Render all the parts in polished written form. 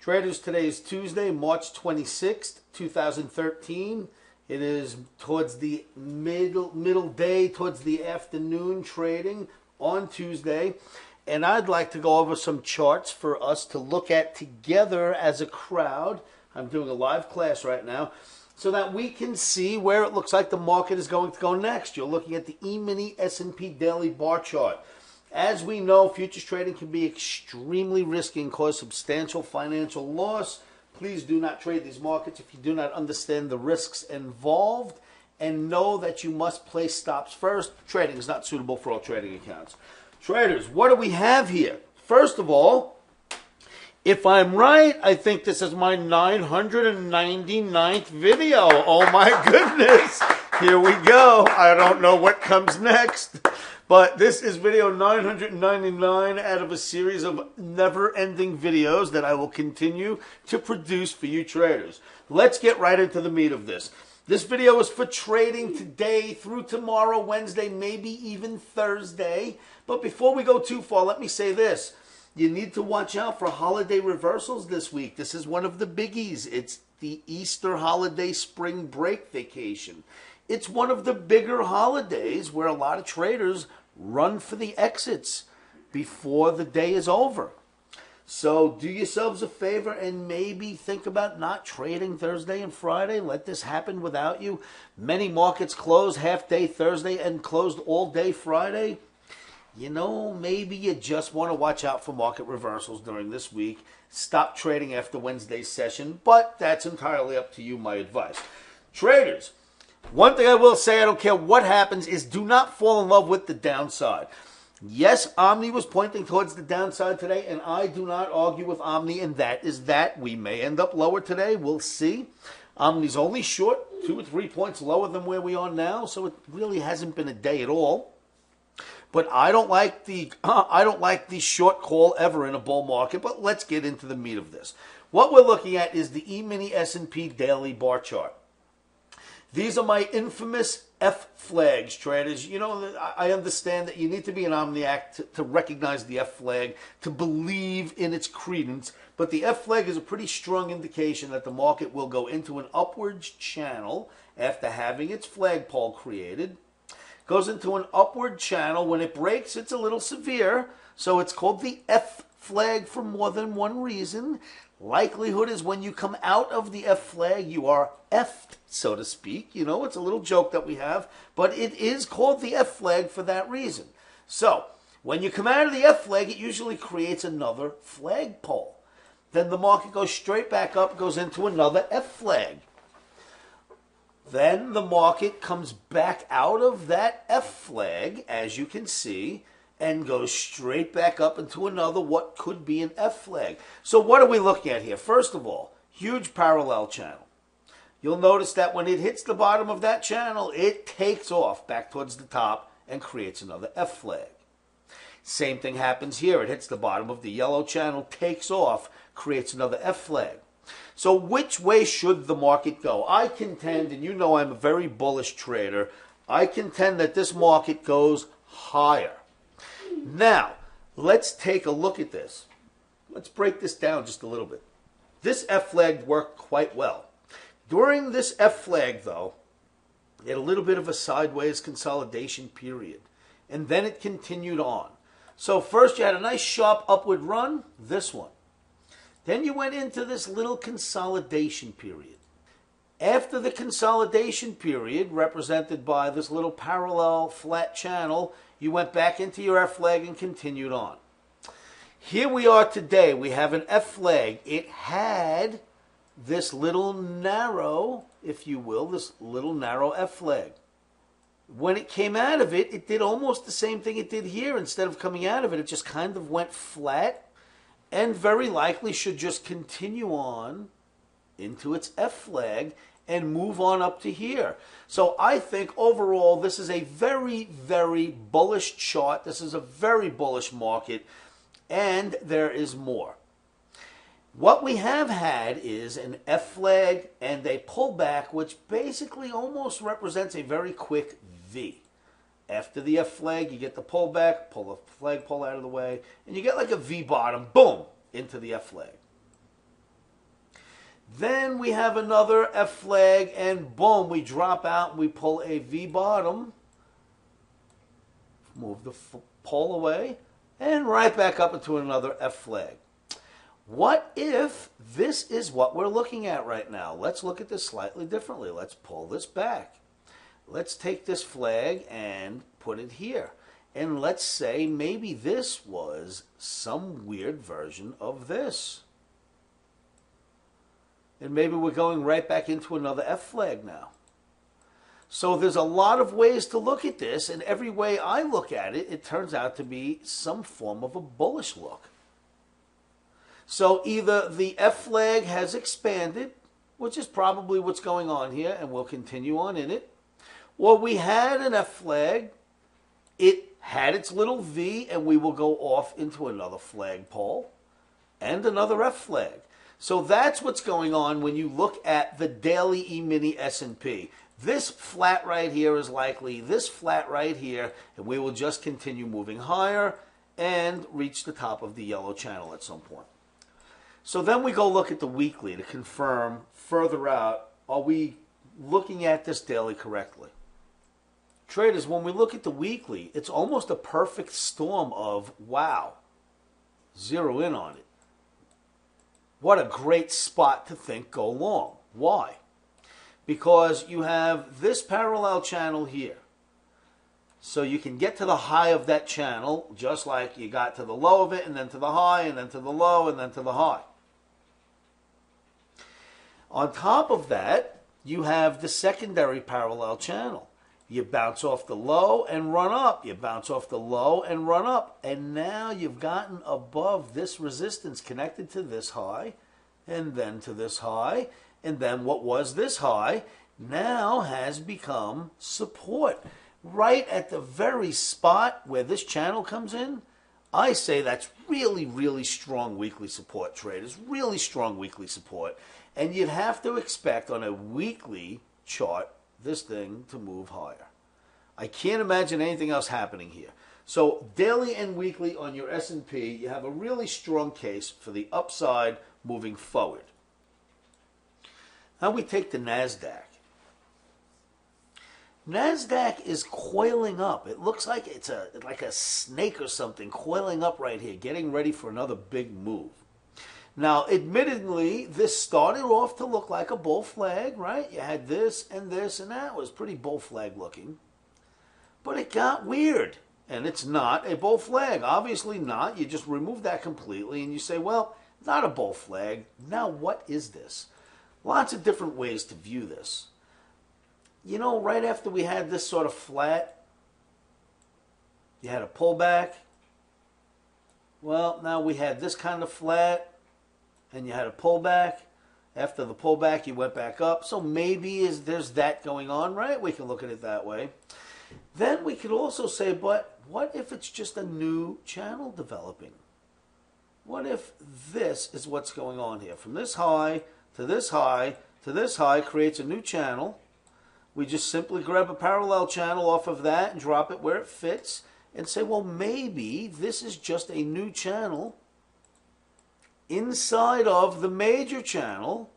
Traders, today is Tuesday, March 26th, 2013. It is towards the middle day, towards the afternoon trading on Tuesday. And I'd like to go over some charts for us to look at together as a crowd. I'm doing a live class right now so that we can see where it looks like the market is going to go next. You're looking at the emini S&P daily bar chart. As we know, futures trading can be extremely risky and cause substantial financial loss. Please do not trade these markets if you do not understand the risks involved, and know that you must place stops first. Trading is not suitable for all trading accounts. Traders, what do we have here? First of all, if I'm right, I think this is my 999th video. Oh my goodness. Here we go. I don't know what comes next. But this is video 999 out of a series of never-ending videos that I will continue to produce for you traders. Let's get right into the meat of this. This video is for trading today through tomorrow, Wednesday, maybe even Thursday. But before we go too far, let me say this. You need to watch out for holiday reversals this week. This is one of the biggies. It's the Easter holiday spring break vacation. It's one of the bigger holidays where a lot of traders run for the exits before the day is over. So do yourselves a favor and maybe think about not trading Thursday and Friday. Let this happen without you. Many markets close half day Thursday and closed all day Friday. You know, maybe you just want to watch out for market reversals during this week. Stop trading after Wednesday's session, but that's entirely up to you, my advice. Traders, one thing I will say, I don't care what happens, is do not fall in love with the downside. Yes, OMNI was pointing towards the downside today, and I do not argue with OMNI, and that is that. We may end up lower today. We'll see. OMNI's only short 2 or 3 points lower than where we are now, so it really hasn't been a day at all. But I don't like the short call ever in a bull market. But let's get into the meat of this. What we're looking at is the emini S&P daily bar chart. These are my infamous F flags, traders. You know, I understand that you need to be an omniac to recognize the F flag, to believe in its credence. But the F flag is a pretty strong indication that the market will go into an upwards channel after having its flagpole created. Goes into an upward channel. When it breaks, it's a little severe. So it's called the F flag for more than one reason. Likelihood is when you come out of the F flag, you are F'd, so to speak. You know, it's a little joke that we have, but it is called the F flag for that reason. So when you come out of the F flag, it usually creates another flagpole. Then the market goes straight back up, goes into another F flag. Then the market comes back out of that F flag, as you can see, and goes straight back up into another what could be an F flag. So what are we looking at here? First of all, huge parallel channel. You'll notice that when it hits the bottom of that channel, it takes off back towards the top and creates another F flag. Same thing happens here. It hits the bottom of the yellow channel, takes off, creates another F flag. So which way should the market go? I contend, and you know I'm a very bullish trader, I contend that this market goes higher. Now, let's take a look at this. Let's break this down just a little bit. This F flag worked quite well. During this F flag, though, it had a little bit of a sideways consolidation period, and then it continued on. So first you had a nice sharp upward run, this one. Then you went into this little consolidation period. After the consolidation period, represented by this little parallel flat channel, you went back into your F flag and continued on. Here we are today. We have an F flag. It had this little narrow, if you will, this little narrow F flag. When it came out of it, it did almost the same thing it did here. Instead of coming out of it, it just kind of went flat, and very likely should just continue on into its F flag and move on up to here. So I think overall this is a very, very bullish chart. This is a very bullish market, and there is more. What we have had is an F flag and a pullback, which basically almost represents a very quick V. After the F flag, you get the pullback, pull the flagpole out of the way, and you get like a V bottom, boom, into the F flag. Then we have another F flag, and boom, we drop out and we pull a V bottom. Move the pole away, and right back up into another F flag. What if this is what we're looking at right now? Let's look at this slightly differently. Let's pull this back. Let's take this flag and put it here. And let's say maybe this was some weird version of this. And maybe we're going right back into another F flag now. So there's a lot of ways to look at this, and every way I look at it, it turns out to be some form of a bullish look. So either the F flag has expanded, which is probably what's going on here, and we'll continue on in it, or we had an F flag, it had its little V, and we will go off into another flagpole and another F flag. So that's what's going on when you look at the daily E-mini S&P. This flat right here is likely, this flat right here, and we will just continue moving higher and reach the top of the yellow channel at some point. So then we go look at the weekly to confirm further out, are we looking at this daily correctly? Traders, when we look at the weekly, it's almost a perfect storm of, wow, zero in on it. What a great spot to think go long. Why? Because you have this parallel channel here. So you can get to the high of that channel just like you got to the low of it, and then to the high, and then to the low, and then to the high. On top of that, you have the secondary parallel channel. You bounce off the low and run up. You bounce off the low and run up. And now you've gotten above this resistance connected to this high, and then to this high. And then what was this high now has become support. Right at the very spot where this channel comes in, I say that's really, really strong weekly support, traders. Really strong weekly support. And you'd have to expect on a weekly chart this thing to move higher. I can't imagine anything else happening here. So daily and weekly on your S&P, you have a really strong case for the upside moving forward. Now we take the Nasdaq. Nasdaq is coiling up. It looks like it's like a snake or something coiling up right here, getting ready for another big move. Now, admittedly, this started off to look like a bull flag, right? You had this, and that was pretty bull flag looking. But it got weird, and it's not a bull flag. Obviously not. You just remove that completely, and you say, well, not a bull flag. Now, what is this? Lots of different ways to view this. You know, right after we had this sort of flat, you had a pullback. Well, now we had this kind of flat, and you had a pullback. After the pullback, you went back up. So maybe there's that going on, right? We can look at it that way. Then we could also say, but what if it's just a new channel developing? What if this is what's going on here? From this high to this high to this high creates a new channel. We just simply grab a parallel channel off of that and drop it where it fits and say, well, maybe this is just a new channel inside of the major channel,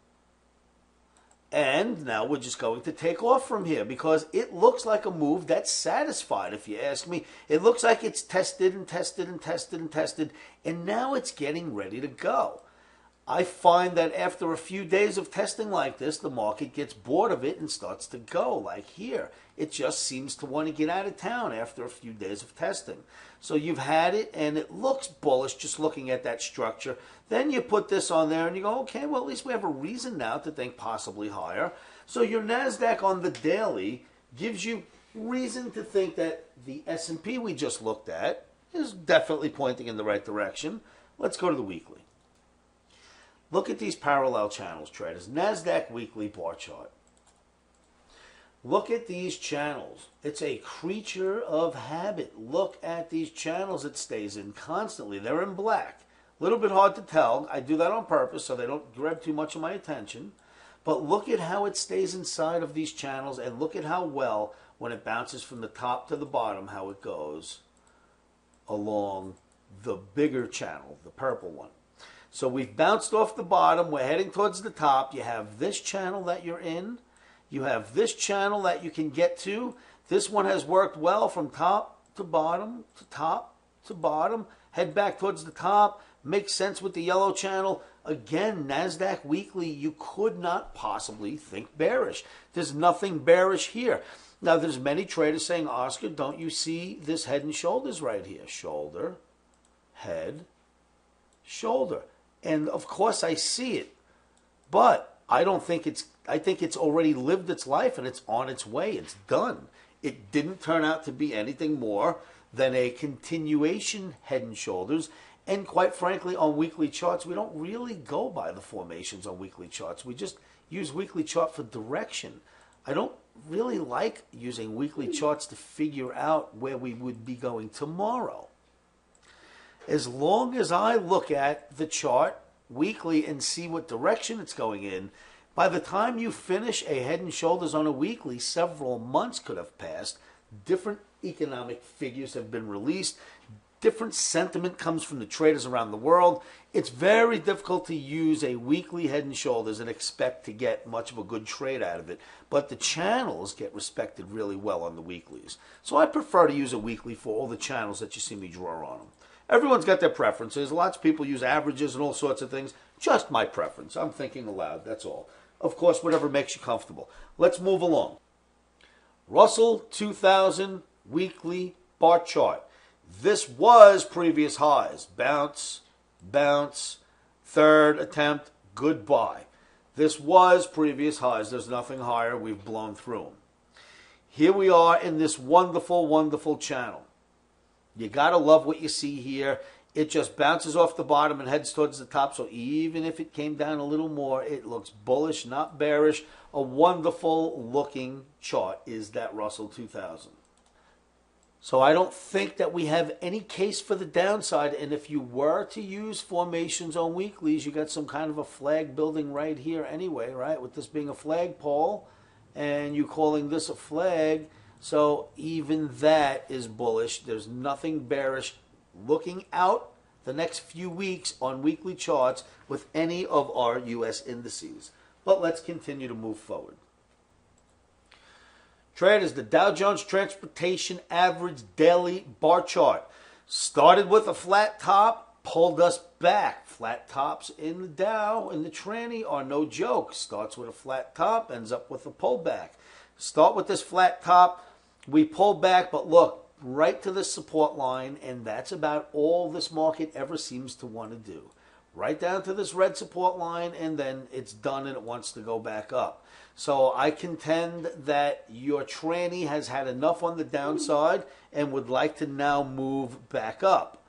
and now we're just going to take off from here because it looks like a move that's satisfied, if you ask me. It looks like it's tested and tested and tested and tested, and now it's getting ready to go. I find that after a few days of testing like this, the market gets bored of it and starts to go, like here. It just seems to want to get out of town after a few days of testing. So you've had it, and it looks bullish just looking at that structure. Then you put this on there, and you go, okay, well, at least we have a reason now to think possibly higher. So your Nasdaq on the daily gives you reason to think that the S&P we just looked at is definitely pointing in the right direction. Let's go to the weekly. Look at these parallel channels, traders. Nasdaq weekly bar chart. Look at these channels. It's a creature of habit. Look at these channels it stays in constantly. They're in black. A little bit hard to tell. I do that on purpose so they don't grab too much of my attention. But look at how it stays inside of these channels, and look at how well, when it bounces from the top to the bottom, how it goes along the bigger channel, the purple one. So we've bounced off the bottom. We're heading towards the top. You have this channel that you're in. You have this channel that you can get to. This one has worked well from top to bottom to top to bottom. Head back towards the top. Makes sense with the yellow channel. Again, Nasdaq Weekly, you could not possibly think bearish. There's nothing bearish here. Now, there's many traders saying, Oscar, don't you see this head and shoulders right here? Shoulder, head, shoulder. And of course I see it. But I think it's already lived its life and it's on its way. It's done. It didn't turn out to be anything more than a continuation head and shoulders. And quite frankly, on weekly charts, we don't really go by the formations on weekly charts. We just use weekly chart for direction. I don't really like using weekly charts to figure out where we would be going tomorrow. As long as I look at the chart weekly and see what direction it's going in, by the time you finish a head and shoulders on a weekly, several months could have passed. Different economic figures have been released. Different sentiment comes from the traders around the world. It's very difficult to use a weekly head and shoulders and expect to get much of a good trade out of it. But the channels get respected really well on the weeklies. So I prefer to use a weekly for all the channels that you see me draw on them. Everyone's got their preferences. Lots of people use averages and all sorts of things. Just my preference. I'm thinking aloud, that's all. Of course, whatever makes you comfortable. Let's move along. Russell 2000 weekly bar chart. This was previous highs. Bounce, bounce, third attempt, goodbye. This was previous highs. There's nothing higher. We've blown through them. Here we are in this wonderful, wonderful channel. You got to love what you see here. It just bounces off the bottom and heads towards the top. So even if it came down a little more, it looks bullish, not bearish. A wonderful looking chart is that Russell 2000. So I don't think that we have any case for the downside. And if you were to use formations on weeklies, you got some kind of a flag building right here anyway, right? With this being a flagpole and you calling this a flag. So even that is bullish. There's nothing bearish looking out the next few weeks on weekly charts with any of our U.S. indices. But let's continue to move forward. Traders, the Dow Jones Transportation average daily bar chart started with a flat top, pulled us back. Flat tops in the Dow, in the tranny, are no joke. Starts with a flat top, ends up with a pullback. Start with this flat top, we pull back, but look, right to the support line, and that's about all this market ever seems to want to do. Right down to this red support line, and then it's done and it wants to go back up. So I contend that your tranny has had enough on the downside and would like to now move back up.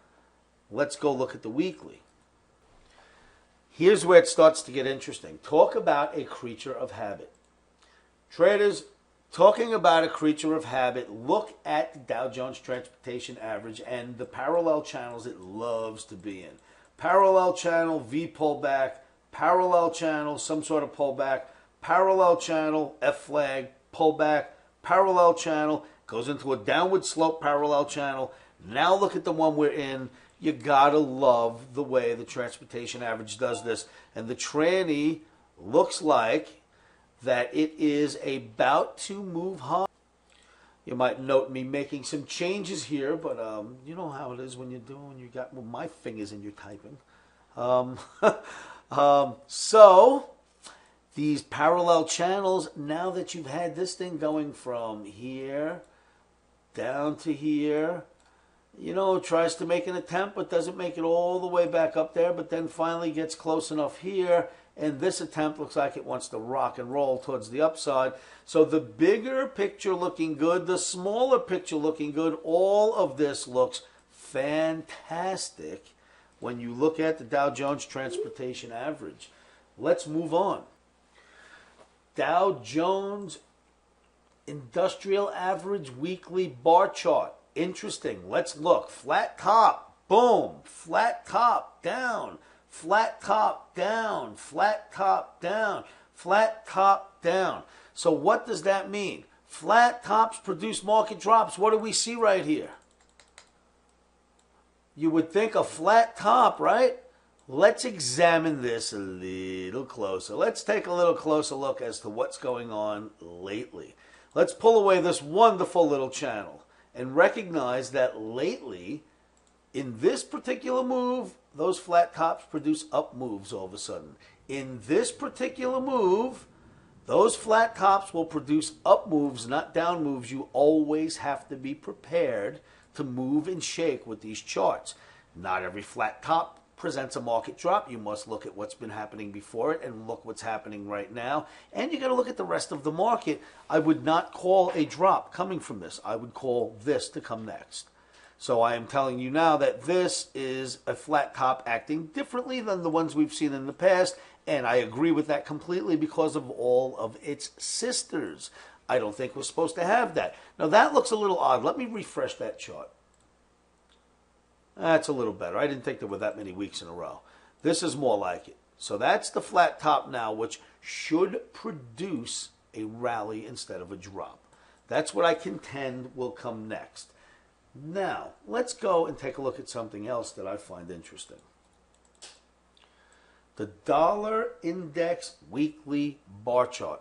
Let's go look at the weekly. Here's where it starts to get interesting. Talk about a creature of habit. Traders, talking about a creature of habit, look at the Dow Jones Transportation average and the parallel channels it loves to be in. Parallel channel, V pullback, parallel channel, some sort of pullback, parallel channel, F flag, pullback, parallel channel, goes into a downward slope parallel channel. Now look at the one we're in. You gotta love the way the transportation average does this. And the tranny looks like that it is about to move high. You might note me making some changes here, but you know how it is when you're doing, when you got my fingers and you're typing. So these parallel channels, now that you've had this thing going from here down to here, you know, tries to make an attempt, but doesn't make it all the way back up there, but then finally gets close enough here, and this attempt looks like it wants to rock and roll towards the upside. So the bigger picture looking good, the smaller picture looking good, all of this looks fantastic when you look at the Dow Jones Transportation average. Let's move on. Dow Jones Industrial Average Weekly Bar Chart. Interesting. Let's look. Flat top. Boom. Flat top. Down. Flat top. Down. Flat top. Down. Flat top. Down. So what does that mean? Flat tops produce market drops. What do we see right here? You would think a flat top, right? Let's examine this a little closer. Let's take a little closer look as to what's going on lately. Let's pull away this wonderful little channel and recognize that lately, in this particular move, those flat tops produce up moves all of a sudden. In this particular move, those flat tops will produce up moves, not down moves. You always have to be prepared to move and shake with these charts. Not every flat top presents a market drop. You must look at what's been happening before it and look what's happening right now. And you got to look at the rest of the market. I would not call a drop coming from this. I would call this to come next. So I am telling you now that this is a flat top acting differently than the ones we've seen in the past. And I agree with that completely because of all of its sisters. I don't think we're supposed to have that. Now that looks a little odd. Let me refresh that chart. That's a little better. I didn't think there were that many weeks in a row. This is more like it. So that's the flat top now, which should produce a rally instead of a drop. That's what I contend will come next. Now, let's go and take a look at something else that I find interesting. The dollar index weekly bar chart.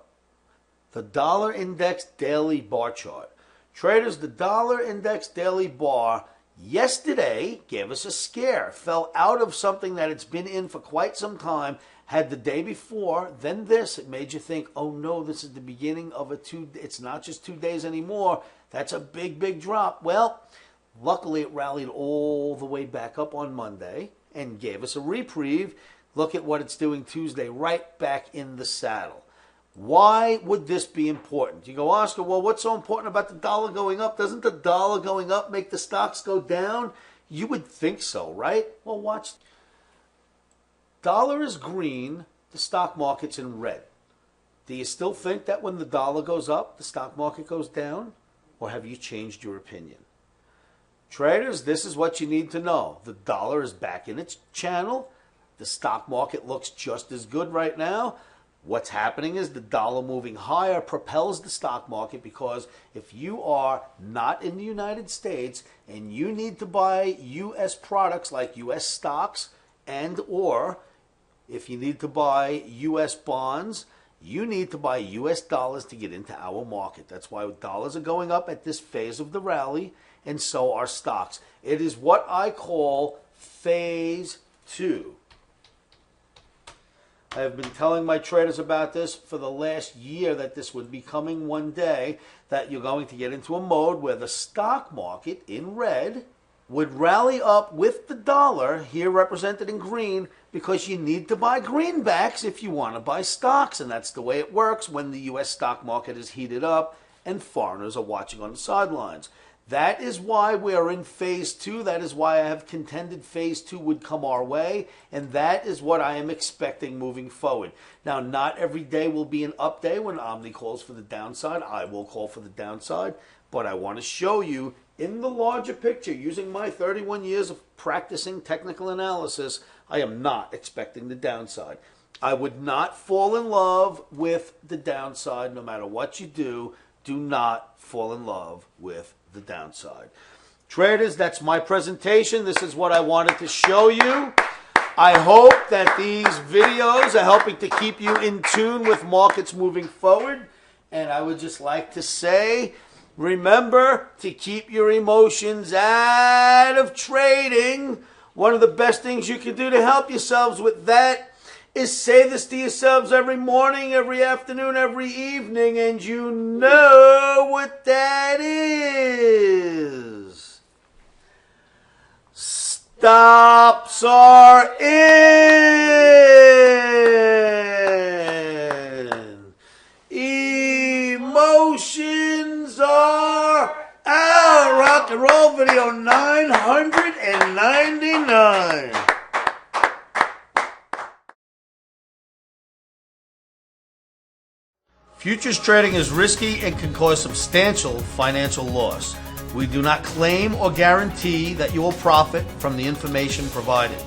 The dollar index daily bar chart. Traders, the dollar index daily bar yesterday gave us a scare, fell out of something that it's been in for quite some time, had the day before, then this. It made you think, oh no, this is the beginning of it's not just 2 days anymore. That's a big, big drop. Well, luckily it rallied all the way back up on Monday and gave us a reprieve. Look at what it's doing Tuesday, right back in the saddle. Why would this be important? You go, Oscar, well, what's so important about the dollar going up? Doesn't the dollar going up make the stocks go down? You would think so, right? Well, watch. Dollar is green, the stock market's in red. Do you still think that when the dollar goes up, the stock market goes down? Or have you changed your opinion? Traders, this is what you need to know. The dollar is back in its channel. The stock market looks just as good right now. What's happening is the dollar moving higher propels the stock market, because if you are not in the United States and you need to buy U.S. products like U.S. stocks, and or if you need to buy U.S. bonds, you need to buy U.S. dollars to get into our market. That's why dollars are going up at this phase of the rally, and so are stocks. It is what I call phase 2. I have been telling my traders about this for the last year, that this would be coming one day, that you're going to get into a mode where the stock market in red would rally up with the dollar, here represented in green, because you need to buy greenbacks if you want to buy stocks. And that's the way it works when the U.S. stock market is heated up and foreigners are watching on the sidelines. That is why we are in phase 2. That is why I have contended phase 2 would come our way. And that is what I am expecting moving forward. Now, not every day will be an up day when OMNI calls for the downside. I will call for the downside. But I want to show you in the larger picture, using my 31 years of practicing technical analysis, I am not expecting the downside. I would not fall in love with the downside no matter what you do. Do not fall in love with the downside. Traders, that's my presentation. This is what I wanted to show you. I hope that these videos are helping to keep you in tune with markets moving forward. And I would just like to say, remember to keep your emotions out of trading. One of the best things you can do to help yourselves with that is say this to yourselves every morning, every afternoon, every evening, and you know what that is. Stops are in. Emotions are out. Rock and roll video 999. Futures trading is risky and can cause substantial financial loss. We do not claim or guarantee that you will profit from the information provided.